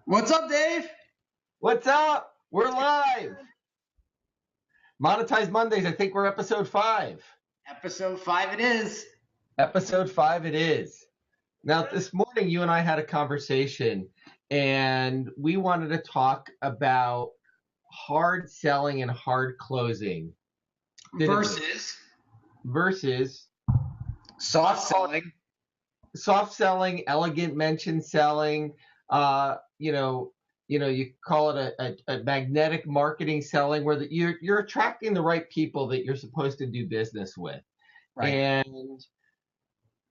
What's up, Dave? What's up? We're live. Monetize Mondays. I think we're episode 5. Episode 5 it is. Episode 5 it is. Now, this morning, you and I had a conversation, and we wanted to talk about hard selling and hard closing versus Soft selling. soft selling, elegant mention selling. You call it a magnetic marketing selling, where you're attracting the right people that you're supposed to do business with. Right. And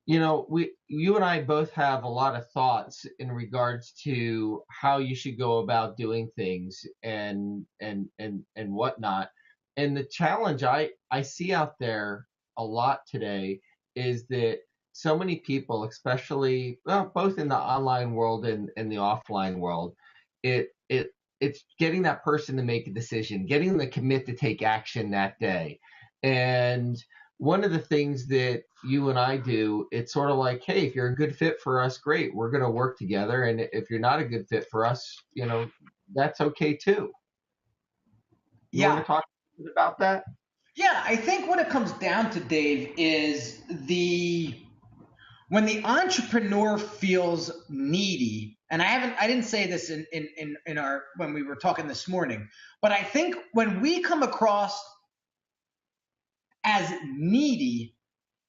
you and I both have a lot of thoughts in regards to how you should go about doing things and whatnot. And the challenge I see out there a lot today is that so many people, especially both in the online world and the offline world, it's getting that person to make a decision, getting them to commit to take action that day. And one of the things that you and I do, it's sort of like, hey, if you're a good fit for us, great, we're going to work together. And if you're not a good fit for us, that's okay too. You want to talk about that? Yeah, I think what it comes down to, Dave, is when the entrepreneur feels needy, and I didn't say this in our when we were talking this morning, but I think when we come across as needy,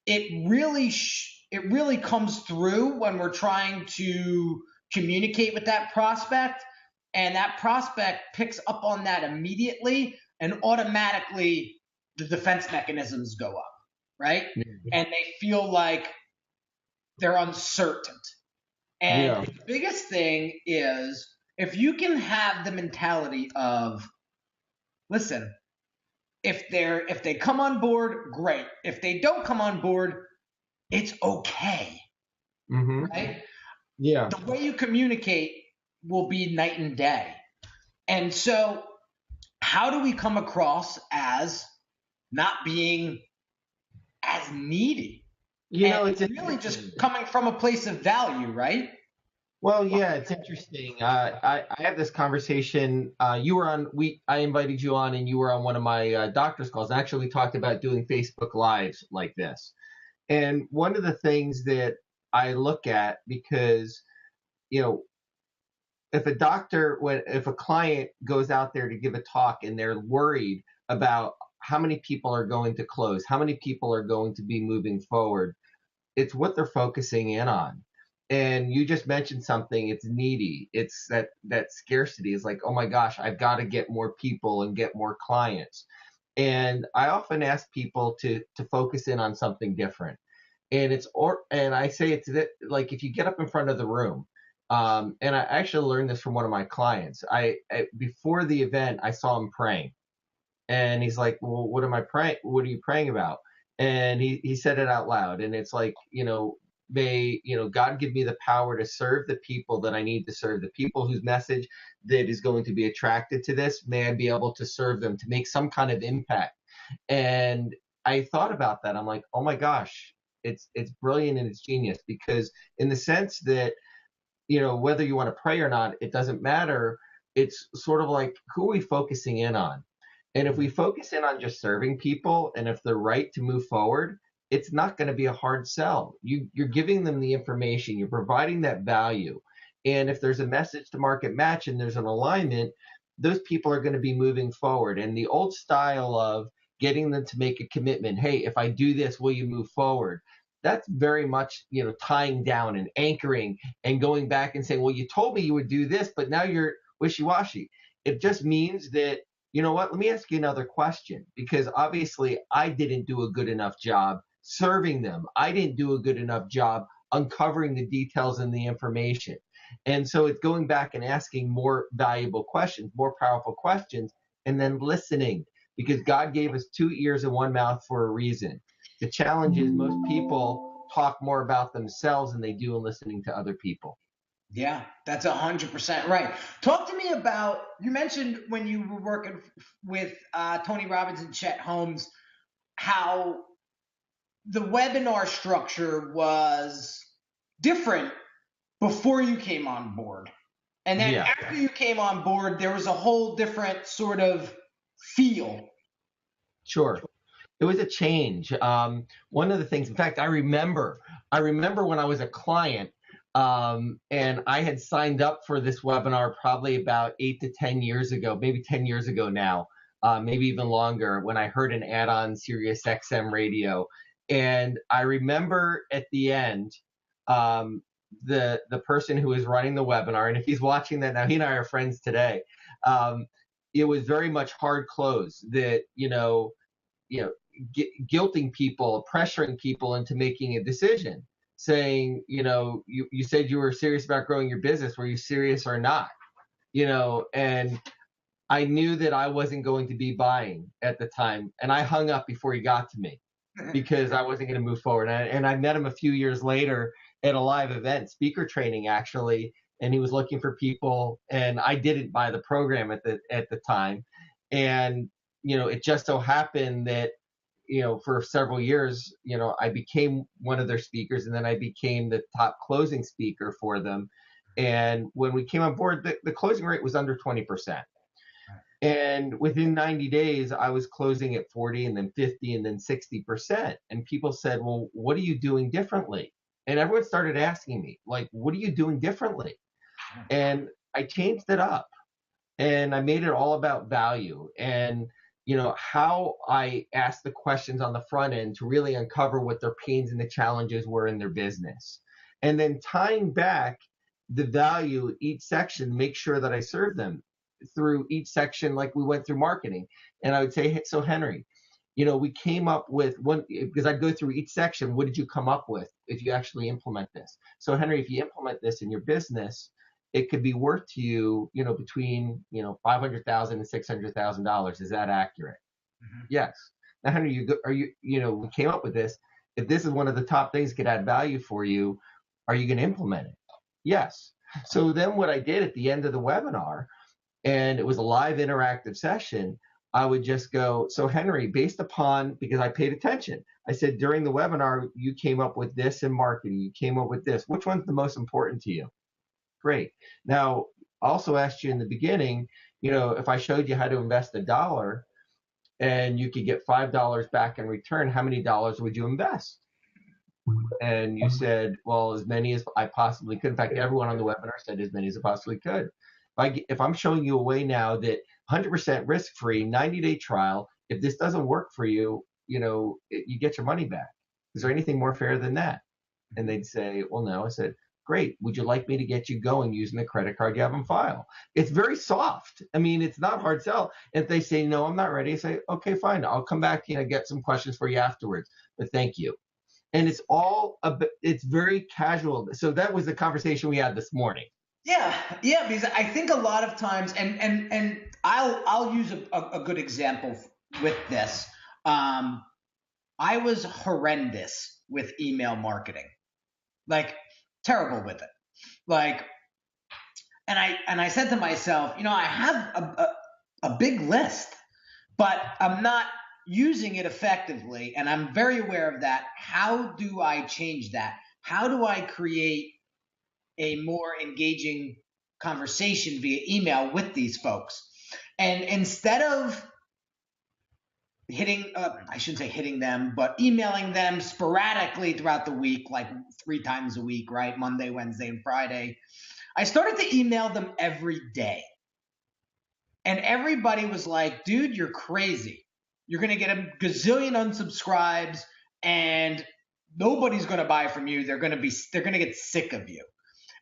it really comes through when we're trying to communicate with that prospect, and that prospect picks up on that immediately, and automatically the defense mechanisms go up, right? Mm-hmm. And they feel like they're uncertain. And the biggest thing is, if you can have the mentality of, listen, if they come on board, great. If they don't come on board, it's okay. Mm-hmm. Right? Yeah. The way you communicate will be night and day. And so how do we come across as not being as needy? It's really just coming from a place of value, right? Well, yeah, it's interesting. I had this conversation. I invited you on, and you were on one of my doctor's calls. Actually, we talked about doing Facebook Lives like this. And one of the things that I look at, because, if a client goes out there to give a talk and they're worried about how many people are going to close, how many people are going to be moving forward, it's what they're focusing in on. And you just mentioned something, it's needy. It's that scarcity is like, oh my gosh, I've got to get more people and get more clients. And I often ask people to focus in on something different. And I say it's like, if you get up in front of the room, and I actually learned this from one of my clients. Before the event, I saw him praying, and he's like, well, what am I praying? What are you praying about? And he said it out loud. And it's like, may God give me the power to serve the people that I need to serve, the people whose message that is going to be attracted to this. May I be able to serve them, to make some kind of impact. And I thought about that. I'm like, oh my gosh, it's brilliant and it's genius, because in the sense that, whether you want to pray or not, it doesn't matter. It's sort of like, who are we focusing in on? And if we focus in on just serving people, and if they're right to move forward, it's not going to be a hard sell. You're giving them the information, you're providing that value. And if there's a message to market match and there's an alignment, those people are going to be moving forward. And the old style of getting them to make a commitment, hey, if I do this, will you move forward? That's very much, tying down and anchoring and going back and saying, well, you told me you would do this, but now you're wishy-washy. It just means that, you know what, let me ask you another question, because obviously I didn't do a good enough job serving them. I didn't do a good enough job uncovering the details and the information. And so it's going back and asking more valuable questions, more powerful questions, and then listening, because God gave us 2 ears and 1 mouth for a reason. The challenge is most people talk more about themselves than they do in listening to other people. Yeah, that's 100% right. Talk to me about, you mentioned when you were working with Tony Robbins and Chet Holmes, how the webinar structure was different before you came on board. And then Yeah, after you came on board, there was a whole different sort of feel. sure. It was a change. One of the things, in fact, I remember when I was a client, and I had signed up for this webinar probably about 8 to 10 years ago, maybe 10 years ago now, maybe even longer, when I heard an ad on Sirius XM radio. And I remember at the end, um, the person who was running the webinar, and if he's watching that now, he and I are friends today. Um, it was very much hard close that, you know, guilting people, pressuring people into making a decision, saying, you said you were serious about growing your business. Were you serious or not? And I knew that I wasn't going to be buying at the time. And I hung up before he got to me because I wasn't going to move forward. And I met him a few years later at a live event, speaker training actually, and he was looking for people. And I didn't buy the program at the time. And it just so happened that for several years, I became one of their speakers, and then I became the top closing speaker for them. And when we came on board, the closing rate was under 20%. And within 90 days, I was closing at 40 and then 50 and then 60%. And people said, well, what are you doing differently? And everyone started asking me, like, what are you doing differently? And I changed it up, and I made it all about value and, how I asked the questions on the front end to really uncover what their pains and the challenges were in their business. And then tying back the value each section, make sure that I serve them through each section, like we went through marketing. And I would say, hey, so Henry, we came up with one, because I'd go through each section. What did you come up with if you actually implement this? So Henry, if you implement this in your business, it could be worth to you, between, $500,000 and $600,000. Is that accurate? Mm-hmm. Yes. Now, Henry, we came up with this. If this is one of the top things that could add value for you, are you going to implement it? Yes. So then what I did at the end of the webinar, and it was a live interactive session, I would just go, so Henry, based upon, because I paid attention, I said, during the webinar, you came up with this in marketing, you came up with this. Which one's the most important to you? Great. Now, also asked you in the beginning, if I showed you how to invest $1 and you could get $5 back in return, how many dollars would you invest? And you said, well, as many as I possibly could. In fact, everyone on the webinar said as many as I possibly could. If I'm showing you a way now that 100% risk-free, 90-day trial, if this doesn't work for you, you get your money back. Is there anything more fair than that? And they'd say, well, no. I said, great. Would you like me to get you going using the credit card you have on file? It's very soft. I mean, it's not hard sell. If they say, no, I'm not ready, I say, okay, fine. I'll come back to you and get some questions for you afterwards. But thank you. And it's very casual. So that was the conversation we had this morning. Yeah, because I think a lot of times, and I'll use a good example with this. I was horrendous with email marketing, like terrible with it. Like, and I said to myself, I have a big list, but I'm not using it effectively, and I'm very aware of that. How do I change that? How do I create a more engaging conversation via email with these folks? And instead of I shouldn't say hitting them, but emailing them sporadically throughout the week, like 3 times a week, right? Monday, Wednesday, and Friday, I started to email them every day. And everybody was like, dude, you're crazy. You're going to get a gazillion unsubscribes and nobody's going to buy from you. They're going to get sick of you.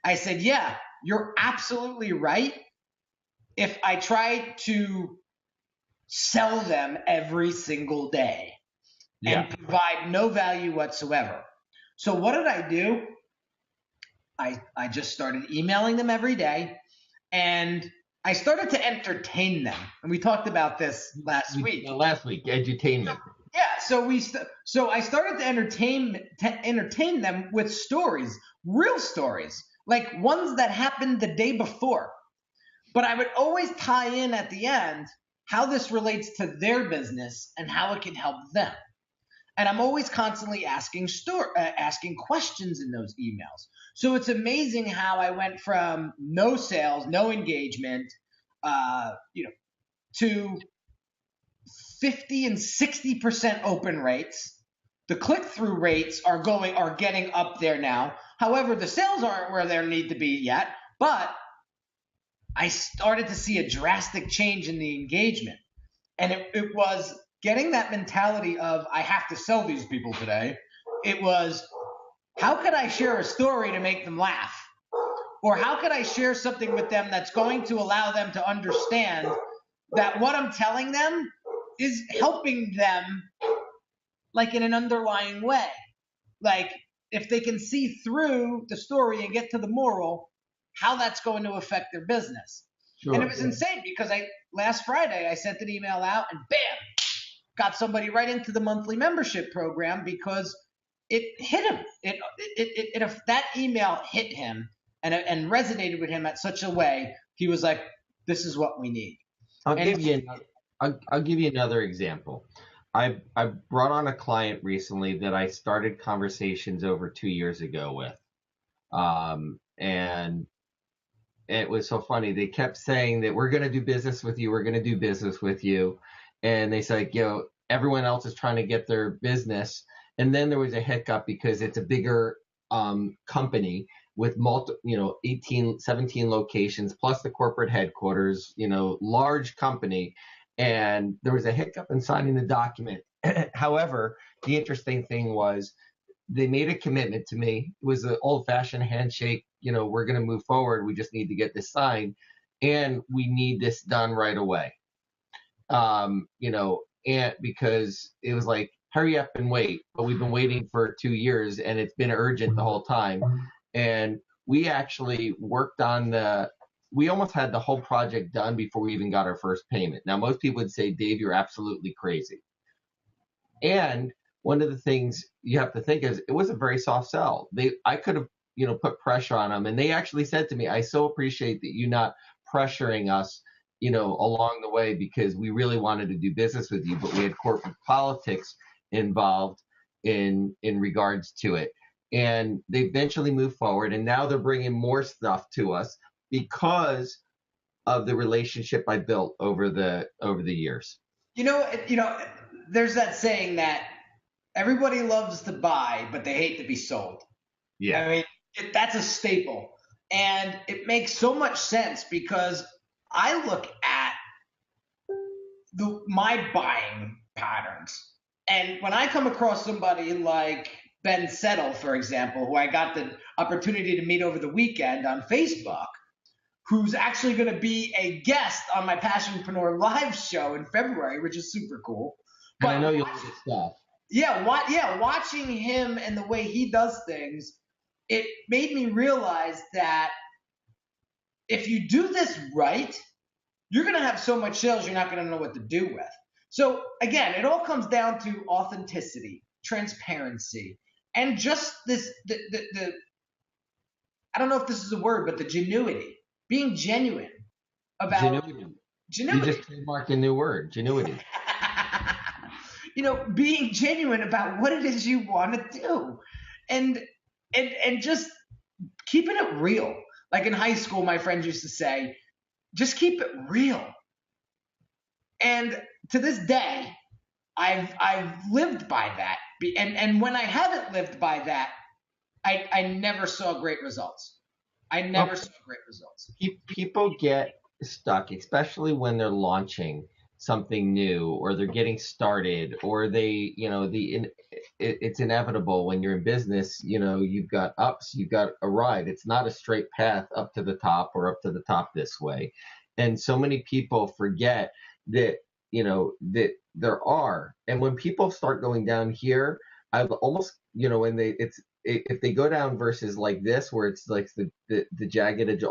I said, yeah, you're absolutely right. If I tried to sell them every single day and provide no value whatsoever. So what did I do? I just started emailing them every day, and I started to entertain them. And we talked about this last week. Edutainment. Yeah, so I started to entertain them with stories, real stories, like ones that happened the day before. But I would always tie in at the end how this relates to their business and how it can help them. And I'm always constantly asking questions in those emails. So it's amazing how I went from no sales, no engagement, to 50 and 60% open rates. The click-through rates are getting up there now. However, the sales aren't where they need to be yet, but I started to see a drastic change in the engagement. And it was getting that mentality of, I have to sell these people today. It was, how could I share a story to make them laugh? Or how could I share something with them that's going to allow them to understand that what I'm telling them is helping them, like, in an underlying way. Like, if they can see through the story and get to the moral, how that's going to affect their business. Sure, and it was insane because last Friday I sent an email out and bam, got somebody right into the monthly membership program because it hit him. That email hit him and resonated with him at such a way, he was like, this is what we need. I'll give you another example. I brought on a client recently that I started conversations over 2 years ago with. And it was so funny. They kept saying that we're going to do business with you. We're going to do business with you. And they said, everyone else is trying to get their business. And then there was a hiccup because it's a bigger company with 18, 17 locations, plus the corporate headquarters, large company. And there was a hiccup in signing the document. However, the interesting thing was they made a commitment to me. It was an old-fashioned handshake. We're going to move forward. We just need to get this signed, and we need this done right away. And because it was like, hurry up and wait. But we've been waiting for 2 years, and it's been urgent the whole time. And we actually worked on we almost had the whole project done before we even got our first payment. Now, most people would say, Dave, you're absolutely crazy. And one of the things you have to think is it was a very soft sell. I could have, put pressure on them. And they actually said to me, I so appreciate that you not pressuring us, along the way, because we really wanted to do business with you, but we had corporate politics involved in regards to it. And they eventually moved forward, and now they're bringing more stuff to us because of the relationship I built over the years. There's that saying that everybody loves to buy, but they hate to be sold. Yeah. I mean, that's a staple. And it makes so much sense because I look at my buying patterns. And when I come across somebody like Ben Settle, for example, who I got the opportunity to meet over the weekend on Facebook, who's actually going to be a guest on my Passionpreneur live show in February, which is super cool. But I know you'll do stuff. Yeah, watching him and the way he does things, it made me realize that if you do this right, you're going to have so much sales you're not going to know what to do with. So again, it all comes down to authenticity, transparency, and just this the I don't know if this is a word, but the genuity, being genuine about genuity. You just trademarked a new word, genuity. Being genuine about what it is you want to do, and just keeping it real. Like in high school, my friends used to say, just keep it real. And to this day, I've lived by that. And when I haven't lived by that, I never saw great results. People get stuck, especially when they're launching something new, or they're getting started, or it's inevitable when you're in business. You've got ups, you've got a ride. It's not a straight path up to the top or up to the top this way. And so many people forget that that there are. And when people start going down here, I've almost if they go down versus like this, where it's like the jagged edge,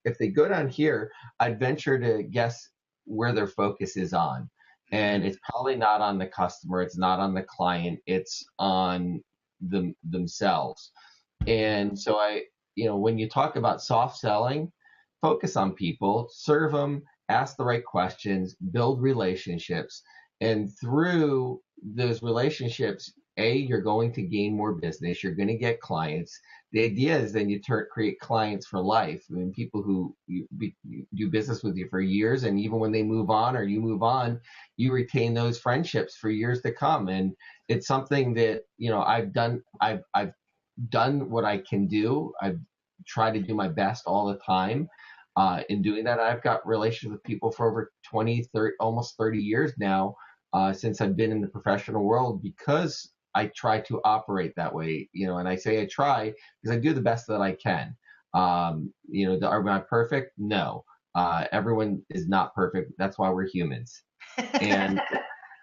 if they go down here, I'd venture to guess where their focus is on. And it's probably not on the customer, it's not on the client, it's on themselves. And so when you talk about soft selling, focus on people, serve them, ask the right questions, build relationships. And through those relationships, you're going to gain more business. You're going to get clients. The idea is then you create clients for life. I mean, people who you do business with you for years, and even when they move on or you move on, you retain those friendships for years to come. And it's something that, I've done. I've done what I can do. I've tried to do my best all the time. In doing that, I've got relationships with people for over 20, 30, almost 30 years now, since I've been in the professional world, because I try to operate that way, and I say I try because I do the best that I can. Am I perfect? No. Everyone is not perfect. That's why we're humans. And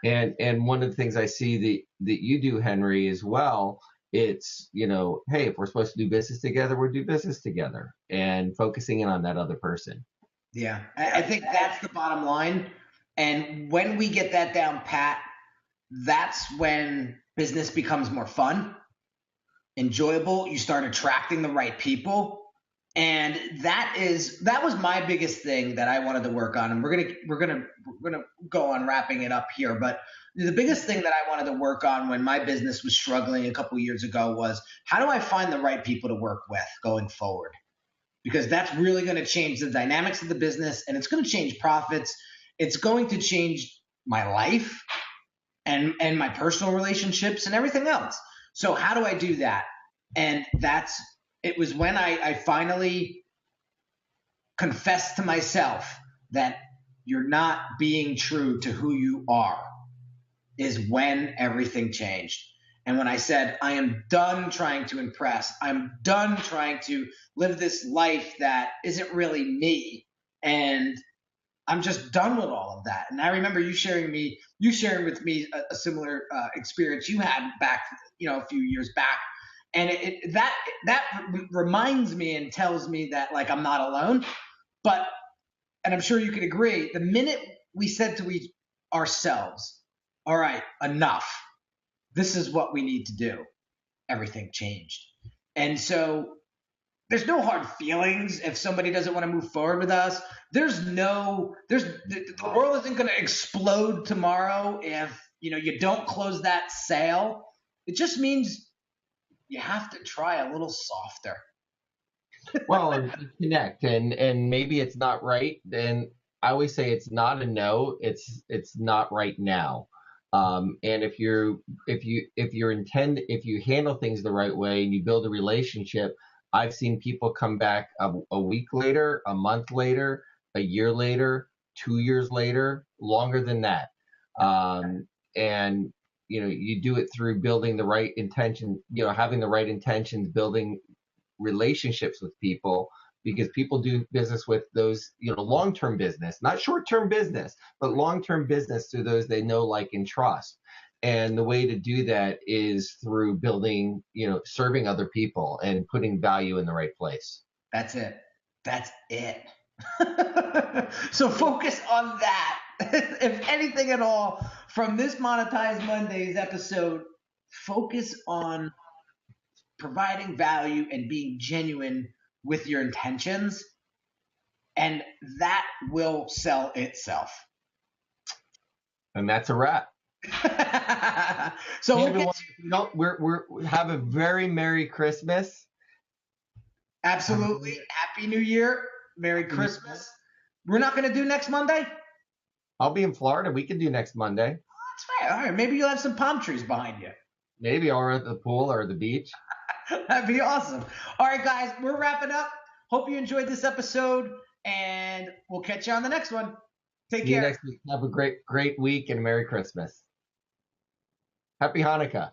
and one of the things I see that you do, Henry, as well, it's, hey, if we're supposed to do business together, we'll do business together, and focusing in on that other person. Yeah, I think that's the bottom line. And when we get that down pat, that's when business becomes more fun, enjoyable. You start attracting the right people. And that was my biggest thing that I wanted to work on. And we're gonna go on wrapping it up here. But the biggest thing that I wanted to work on when my business was struggling a couple years ago was, how do I find the right people to work with going forward? Because that's really going to change the dynamics of the business, and it's going to change profits. It's going to change my life and my personal relationships and everything else. So how do I do that? And it was when I finally confessed to myself that you're not being true to who you are, is when everything changed. And when I said, I am done trying to impress, I'm done trying to live this life that isn't really me, and I'm just done with all of that. And I remember you sharing with me a similar experience you had back, a few years back. And that reminds me and tells me that, like, I'm not alone. And I'm sure you can agree, the minute we said to ourselves, all right, enough, this is what we need to do, everything changed. And so there's no hard feelings if somebody doesn't want to move forward with us. The world isn't going to explode tomorrow if, you don't close that sale. It just means you have to try a little softer. Well, and connect, and maybe it's not right. Then I always say it's not a no. It's not right now. And if you handle things the right way and you build a relationship, I've seen people come back a week later, a month later, a year later, 2 years later, longer than that. And you do it through building the right intention, having the right intentions, building relationships with people, because people do business with those, long-term business, not short-term business, but long-term business through those they know, like, and trust. And the way to do that is through building, serving other people and putting value in the right place. That's it. So focus on that. If anything at all, from this Monetize Mondays episode, focus on providing value and being genuine with your intentions, and that will sell itself. And that's a wrap. So we have a very Merry Christmas. Absolutely. Happy New Year. Merry Christmas. We're not going to do next Monday? I'll be in Florida. We can do next Monday. That's right. All right. Maybe you'll have some palm trees behind you. Maybe, or at the pool or the beach. That'd be awesome. All right, guys, we're wrapping up. Hope you enjoyed this episode, and we'll catch you on the next one. Take care. See you next week. Have a great week and Merry Christmas. Happy Hanukkah.